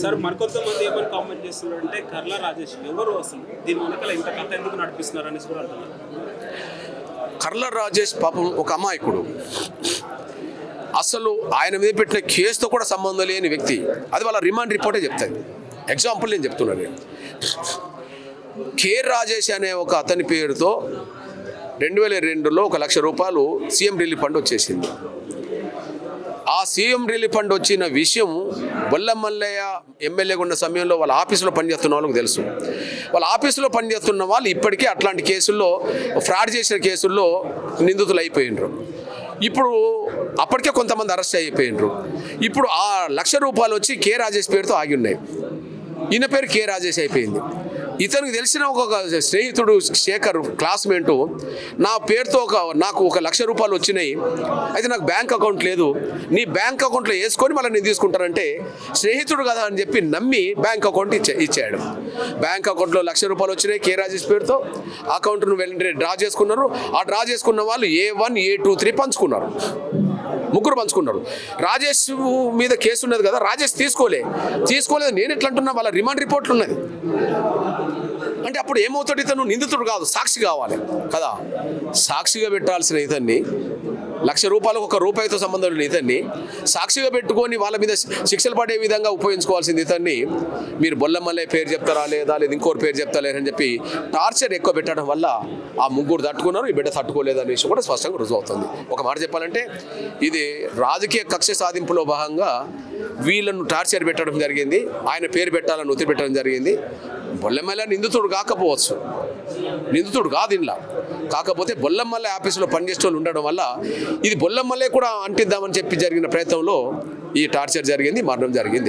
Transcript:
Sir మరికొంతమంది ఏమని comment చేస్తున్నారంటే కర్ల రాజేష్ ఎవరు అసలు దీని వెనకాల ఇంత కథ ఎందుకు నడిపిస్తున్నారు అనేసి కూడా అంటున్నారు. కర్ల రాజేష్ పాపం ఒక అమాయకుడు. అసలు ఆయన మీద పెట్టిన కేసుతో కూడా సంబంధం లేని వ్యక్తి. అది వాళ్ళ రిమాండ్ రిపోర్టే చెప్తుంది. ఎగ్జాంపుల్ నేను చెప్తున్నాను. కె రాజేష్ అనే ఒక అతని పేరుతో 2002లో 1 లక్ష రూపాయలు సీఎం రిలీఫ్ ఫండ్ వచ్చేసింది. ఆ సీఎం రిలీఫ్ ఫండ్ వచ్చిన విషయం బొల్లమల్లయ్య ఎమ్మెల్యేగా ఉన్న సమయంలో వాళ్ళ ఆఫీసులో పనిచేస్తున్న వాళ్ళకి తెలుసు. వాళ్ళ ఆఫీసులో పనిచేస్తున్న వాళ్ళు ఇప్పటికీ అట్లాంటి కేసుల్లో, ఫ్రాడ్ చేసిన కేసుల్లో నిందితులు అయిపోయినరు. ఇప్పుడు అప్పటికే కొంతమంది అరెస్ట్ అయిపోయినరు. ఇప్పుడు ఆ 1 లక్ష రూపాయలు వచ్చి కె రాజేష్ పేరుతో ఆగి ఉన్నాయి. ఈయన పేరు కె రాజేష్ అయిపోయింది. ఇతనికి తెలిసిన ఒక స్నేహితుడు శేఖర్ క్లాస్మేటు నా పేరుతో నాకు 1 లక్ష రూపాయలు వచ్చినాయి, అయితే నాకు బ్యాంక్ అకౌంట్ లేదు, నీ బ్యాంక్ అకౌంట్లో వేసుకొని మళ్ళీ నేను తీసుకుంటానంటే స్నేహితుడు కదా అని చెప్పి నమ్మి బ్యాంక్ అకౌంట్ ఇచ్చాడు. బ్యాంక్ అకౌంట్లో 1 లక్ష రూపాయలు వచ్చినాయి కె రాజేష్ పేరుతో. అకౌంట్ను వెంటనే డ్రా చేసుకున్నారు. ఆ డ్రా చేసుకున్న వాళ్ళు A1, A2, 3 పంచుకున్నారు. ముగ్గురు పంచుకున్నారు. రాజేష్ మీద కేసు ఉన్నది కదా, రాజేష్ తీసుకోలేదు. నేను ఎట్లా అంటున్నా, వాళ్ళ రిమాండ్ రిపోర్ట్లు ఉన్నది. అంటే అప్పుడు ఏమవుతాడు, ఇతను నిందితుడు కాదు, సాక్షి కావాలి కదా. సాక్షిగా పెట్టాల్సిన ఇతన్ని, 1 లక్ష రూపాయలకు 1 రూపాయితో సంబంధం లేని ఇతన్ని సాక్షిగా పెట్టుకొని వాళ్ళ మీద శిక్షలు పడే విధంగా ఉపయోగించుకోవాల్సింది ఇతన్ని మీరు బొల్లమల్లయ్య పేరు చెప్తారా లేదా ఇంకోటి పేరు చెప్తాలేరని చెప్పి టార్చర్ ఎక్కువ పెట్టడం వల్ల ఆ ముగ్గురు తట్టుకున్నారు, ఈ బిడ్డ తట్టుకోలేదనే విషయం కూడా స్పష్టంగా రుజువు అవుతుంది. ఒక మాట చెప్పాలంటే ఇది రాజకీయ కక్ష సాధింపులో భాగంగా వీళ్ళను టార్చర్ పెట్టడం జరిగింది. ఆయన పేరు పెట్టాలని ఒత్తిడి పెట్టడం జరిగింది. బొల్లమల్లయ్య నిందితుడు కాకపోవచ్చు, నిందితుడు కాదు ఇంట్లో. కాకపోతే బొల్లమల్లయ్య ఆఫీసులో పనిచేసే వాళ్ళు ఉండడం వల్ల ఇది బొల్లమల్లయ్య కూడా అంటిద్దామని చెప్పి జరిగిన ప్రయత్నంలో ఈ టార్చర్ జరిగింది, మరణం జరిగింది.